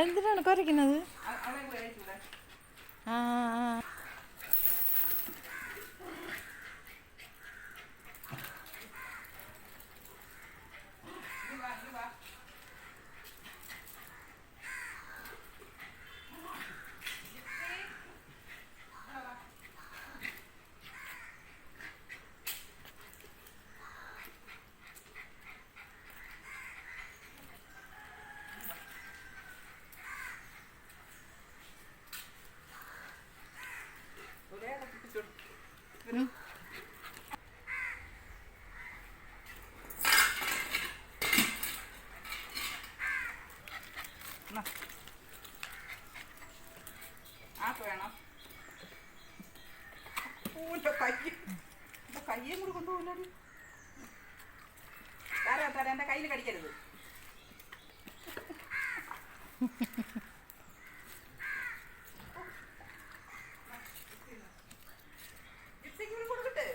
അതെന്തിനാണ് കുറയ്ക്കുന്നത്? ആ വേണം കയ്യും കൂടി കൊണ്ടുപോകില്ല. തരാം എൻ്റെ കയ്യിൽ കടിക്കരുത്. ജിപ്സിക്ക് കൊടുക്കട്ടെ,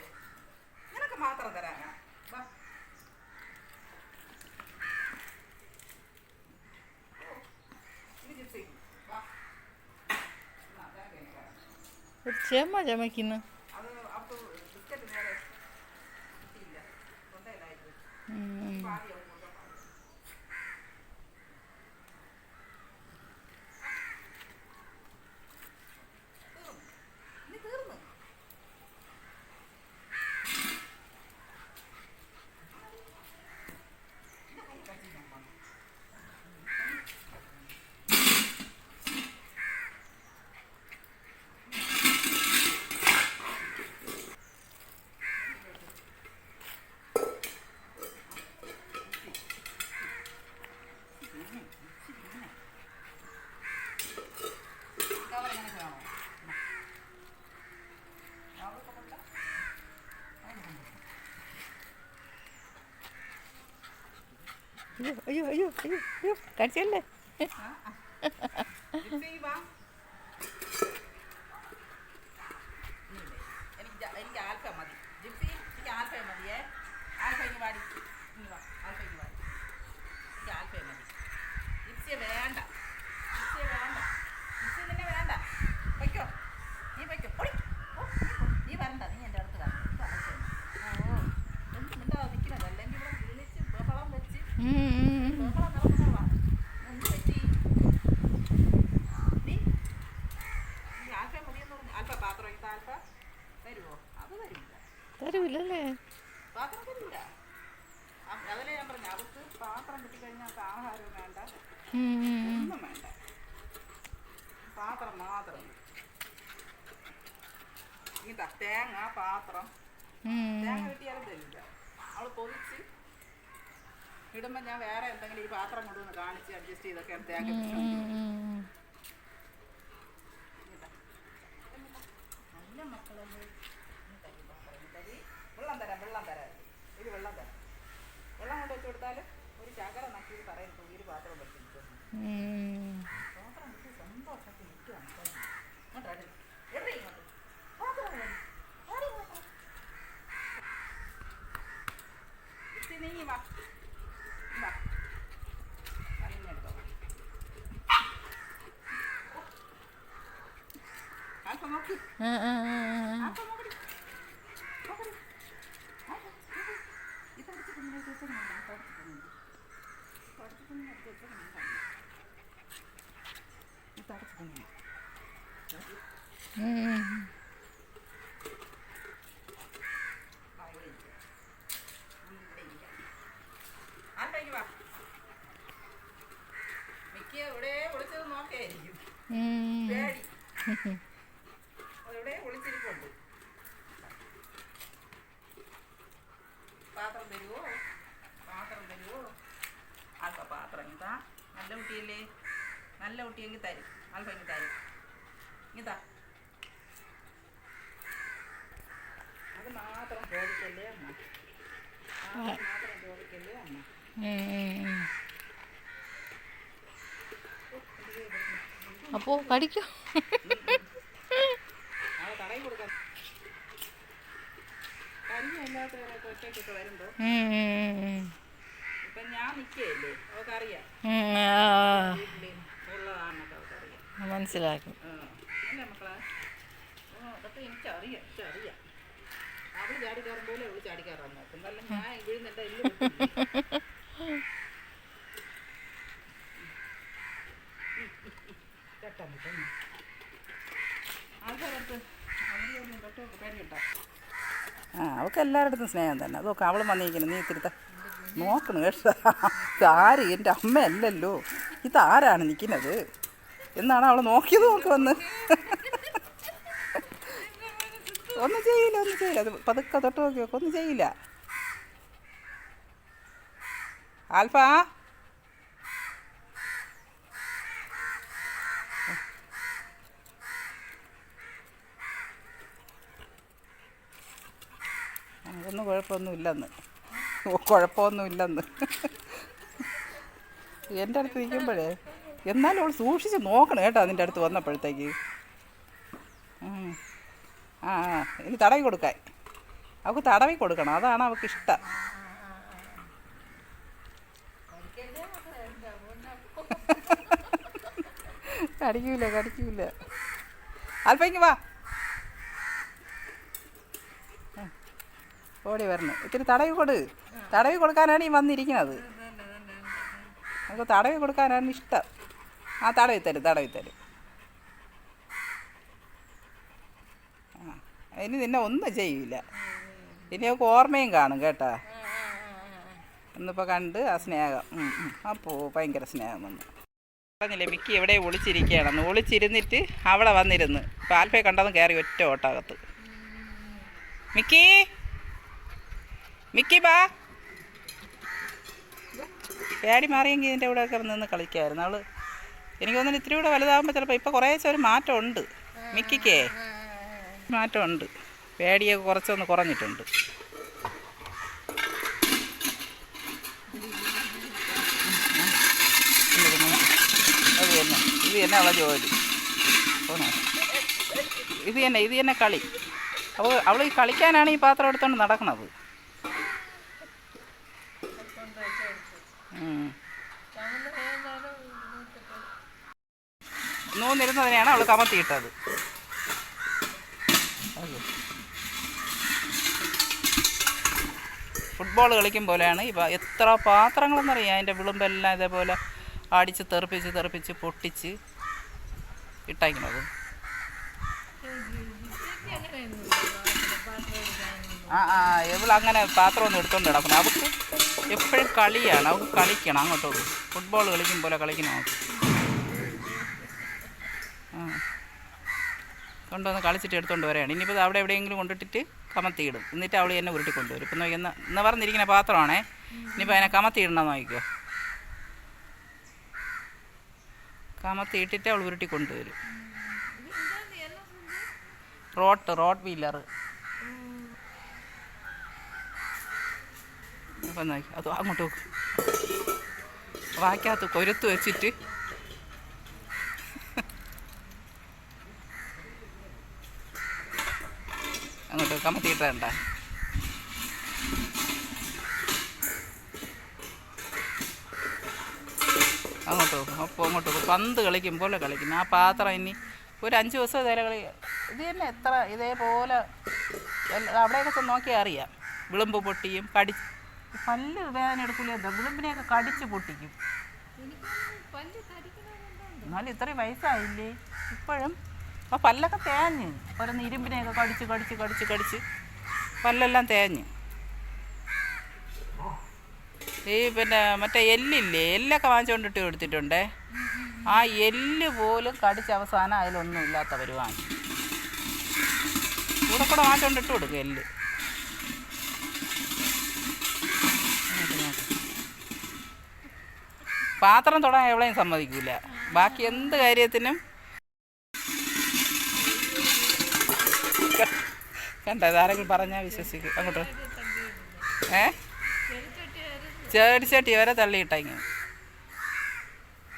നിനക്ക് മാത്രം തരാനാ. ഒരു ചെമ്മ ചമയ്ക്കുന്നു. അയ്യോ അയ്യോ അയ്യോ അയ്യോ അയ്യോ കടിച്ചല്ലേ. എനിക്ക് ആൽഫ മതി ജിപ്സി, എനിക്ക് ആൽഫ മതിയേ. ആൽഫയ്ക്ക് പാടി ആൽഫയ്ക്ക് പാടി എനിക്ക് ആൽഫ മതി. ജിപ്സിയെ വേണ്ട, ജിപ്സിയെ വേണ്ട, ജിപ്സി തന്നെ വേണ്ട. വയ്ക്കോ, നീ വയ്ക്കോ. നീ വരണ്ട, നീ എൻ്റെ അടുത്ത് വരണ്ട. ഓ എന്ത് നിൻ്റെ നിൽക്കുന്നത്, അല്ലെങ്കിൽ ഇവിടെ വിളിച്ച് ബഹളം വെച്ച് ബഹളം നടക്കുന്നതാ. എന്ത് പറ്റി? നീ ആൽഫ മതിയെന്ന് പറഞ്ഞു. ആൽഫ പാത്രം ഇത് ആൽഫ തരുമോ? അത് തരില്ല, തരൂല്ലേ? പാത്രം തരില്ല. അതല്ലേ ഞാൻ പറഞ്ഞു, അവർക്ക് പാത്രം കിട്ടിക്കഴിഞ്ഞാൽ ആഹാരവും വേണ്ട, ഒന്നും വേണ്ട, പാത്രം മാത്രം. ഇതാ തേങ്ങ പാത്രം, തേങ്ങ കിട്ടിയാലും തരില്ല. അവൾ പൊതിച്ച് ഇടുമ്പോൾ ഞാൻ വേറെ എന്തെങ്കിലും ഈ പാത്രം കൊണ്ടുവന്ന് കാണിച്ച് അഡ്ജസ്റ്റ് ചെയ്തൊക്കെയാണ് തേങ്ങ. നല്ല മക്കളല്ലേ, വെള്ളം തരാം, വെള്ളം തരാം, ഇത് വെള്ളം തരാം. വെള്ളം കൊണ്ട് വെച്ച് കൊടുത്താൽ ഒരു ചകര നക്കി പറയുന്നു ഈ പാത്രം വെച്ച് പാത്രം വെച്ച് സന്തോഷത്തിൽ നിൽക്കുകയാണ്. ഇങ്ങോട്ട് എവിടെ ഇങ്ങോട്ട് പാത്രം നീങ്ങി വാ, എടുത്തോ. ആൽഫ നോക്ക്, ആൽഫ നോക്കടി, നോക്കടി. ഇതടിച്ച് കുഞ്ഞിലേക്ക് വെച്ചാൽ ഇതടച്ച് കുഞ്ഞിനെ ആൽഫയ്ക്ക് വാ. മിക്ക ഇവിടെ ഒളിച്ചത് നോക്കായിരിക്കും, പേടി ഇവിടെ ഒളിച്ചിരിപ്പുണ്ട്. പാത്രം തരുമോ, പാത്രം തരുമോ? ആൽഫ പാത്രം ഇതാ, നല്ല കുട്ടിയല്ലേ, നല്ല കുട്ടിയെങ്കിൽ തരും. ആൽഫയ്ക്ക് തരും, ഇതാ. അത് മാത്രം ചോദിക്കല്ലേ അമ്മ, മാത്രം ചോദിക്കല്ലേ അമ്മ. അപ്പോ കടിക്കോ? തടയി കൊടുക്കാം. കരിഞ്ഞല്ലാത്തവരൊക്കെ ഒറ്റയ്ക്കൊക്കെ വരുമ്പോ ഇപ്പൊ ഞാൻ നിൽക്കുകയല്ലേ, അവൾക്കറിയാം വീട്ടില് ഉള്ള മനസ്സിലാക്കും. അല്ലേ മക്കളെ? അതൊക്കെ എനിക്കറിയാം. അവൾ ചാടി കയറും പോലെ അവൾ ചാടി കയറാൻ നോക്കും. നല്ല ഞാൻ വീഴുന്നുണ്ട് എല്ലാം ആൾക്കാരടുത്ത് പേടിയുണ്ടോ? അവൾക്ക് എല്ലാവരുടെ സ്നേഹം തന്നെ. അതൊക്കെ അവളും വന്നിരിക്കണം. നീ ഇത്തിരി നോക്കണം കേട്ടോ. ഇതാര്? എൻ്റെ അമ്മയല്ലല്ലോ, ഇതാരാണ് നിൽക്കുന്നത് എന്നാണ് അവൾ നോക്കിയത്. വന്ന് ഒന്നും ചെയ്യില്ല. അത് പതുക്കെ തൊട്ട് നോക്കി നോക്കും. ഒന്നും ചെയ്യില്ല. ആൽഫ, ഒന്നും കുഴപ്പമൊന്നുമില്ലെന്ന്. എൻ്റെ അടുത്ത് നിൽക്കുമ്പോഴേ എന്നാലും അവൾ സൂക്ഷിച്ച് നോക്കണം കേട്ടോ. അതിൻ്റെ അടുത്ത് വന്നപ്പോഴത്തേക്ക് ഇനി തടവി കൊടുക്കാൻ അവൾക്ക് തടവി കൊടുക്കണം. അതാണ് അവൾക്ക് ഇഷ്ടം. കടിക്കൂല. ആൽഫയ്ക്ക് വാ, ഓടി വരണം. ഇത്തിരി തടവി കൊടുക്കാനാണ് ഈ വന്നിരിക്കുന്നത്. നമുക്ക് തടവി കൊടുക്കാനാണ് ഇഷ്ടം. തടവി തരും. ഇനി നിന്നെ ഒന്നും ചെയ്യില്ല. ഇനി അവൾക്ക് ഓർമ്മയും കാണും കേട്ടാ. ഇന്നിപ്പോൾ കണ്ട് ആ സ്നേഹം. അപ്പോൾ ഭയങ്കര സ്നേഹം വന്നു. പറഞ്ഞില്ലേ മിക്കി എവിടെ ഒളിച്ചിരിക്കുകയാണെന്ന്. ഒളിച്ചിരുന്നിട്ട് അവിടെ വന്നിരുന്ന് ഇപ്പോൾ ആൽഫയെ കണ്ടതും കയറി ഒറ്റ ഓട്ടകത്ത്. മിക്കി ബാ. പേടി മാറിയെങ്കിൽ ഇതിൻ്റെ കൂടെയൊക്കെ നിന്ന് കളിക്കായിരുന്നു അവള്. എനിക്ക് തോന്നുന്നു ഇത്തിരി കൂടെ വലുതാകുമ്പോൾ ചിലപ്പോൾ ഇപ്പോൾ കുറേശ്ശെ ഒരു മാറ്റമുണ്ട്. മിക്കിക്കേ മാറ്റമുണ്ട്. പേടിയൊക്കെ കുറച്ചൊന്ന് കുറഞ്ഞിട്ടുണ്ട്. ഇത് തന്നെ അവളെ ജോലി. ഇത് തന്നെ കളി. അവൾ ഈ കളിക്കാനാണ് ഈ പാത്രം എടുത്തുകൊണ്ട് നടക്കുന്നത്. നൂന്നിരുന്നതിനെയാണ് അവൾ കമത്തിയിട്ടത്. ഫുട്ബോൾ കളിക്കും പോലെയാണ് എത്ര പാത്രങ്ങളെന്നറിയാം. അതിൻ്റെ വിളുമ്പെല്ലാം ഇതേപോലെ അടിച്ച് തെറിപ്പിച്ച് പൊട്ടിച്ച് ഇട്ടേക്കുന്നത്. ഇവളങ്ങനെ പാത്രമൊന്നും എടുത്തോണ്ട് കിടക്കണം. അവൾക്ക് എപ്പോഴും കളിയാണ്. അവൾക്ക് കളിക്കണം. അങ്ങോട്ട് ഫുട്ബോൾ കളിക്കും പോലെ കളിക്കണം. അവൾക്ക് കൊണ്ടുവന്ന് കളിച്ചിട്ട് എടുത്തുകൊണ്ട് വരികയാണ്. ഇനിയിപ്പോൾ അവിടെ എവിടെയെങ്കിലും കൊണ്ടിട്ടിട്ട് കമത്തിയിടും. എന്നിട്ട് അവൾ എന്നെ ഉരുട്ടി കൊണ്ടുവരും. ഇപ്പം നോക്കി എന്ന് പറഞ്ഞിരിക്കുന്ന പാത്രമാണേ. ഇനിയിപ്പോൾ അതിനെ കമത്തിയിടണമെന്ന് നോക്കിക്കോ. കമത്തിയിട്ടിട്ട് അവൾ ഉരുട്ടി കൊണ്ടുവരും. Rottweiler. അപ്പം നോക്കി അത് അങ്ങോട്ട് നോക്കും. വാക്കകത്ത് കൊരുത്ത് വെച്ചിട്ട് അങ്ങോട്ട് കമത്തിയിട്ടണ്ട. അങ്ങോട്ട് പന്ത് കളിക്കും പോലെ കളിക്കുന്നു. ആ പാത്രം ഇനി ഒരു 5 ദിവസം ഇതേ കളി. ഇത് തന്നെ എത്ര ഇതേപോലെ അവിടെയൊക്കെ നോക്കിയാൽ അറിയാം. വിളുമ്പ് പൊട്ടിയും പല്ല് വേദന എടുക്കില്ല. വിളുമ്പിനെയൊക്കെ കടിച്ച് പൊട്ടിക്കും. എന്നാലും ഇത്രയും വയസ്സായില്ലേ ഇപ്പോഴും. അപ്പോൾ പല്ലൊക്കെ തേഞ്ഞ് ഓരോന്ന് ഇരുമ്പിനെയൊക്കെ കടിച്ച് പല്ലെല്ലാം തേഞ്ഞ്. ഈ മറ്റേ എല്ലില്ലേ, എല്ലൊക്കെ വാങ്ങിച്ചുകൊണ്ടിട്ട് കൊടുത്തിട്ടുണ്ടേ. ആ എല്ല് പോലും കടിച്ച അവസാനം അതിലൊന്നും ഇല്ലാത്തവർ വാങ്ങി കൂടെ വാങ്ങിച്ചുകൊണ്ടിട്ട് കൊടുക്കും എല്ല്. പാത്രം തൊടാൻ എവിടെയും സമ്മതിക്കില്ല. ബാക്കി എന്ത് കാര്യത്തിനും കണ്ടോ, ഇതാരെങ്കിലും പറഞ്ഞാൽ വിശ്വസിക്കും. അങ്ങോട്ട് ചെടിച്ചട്ടി വരെ തള്ളിയിട്ടങ്ങനെ.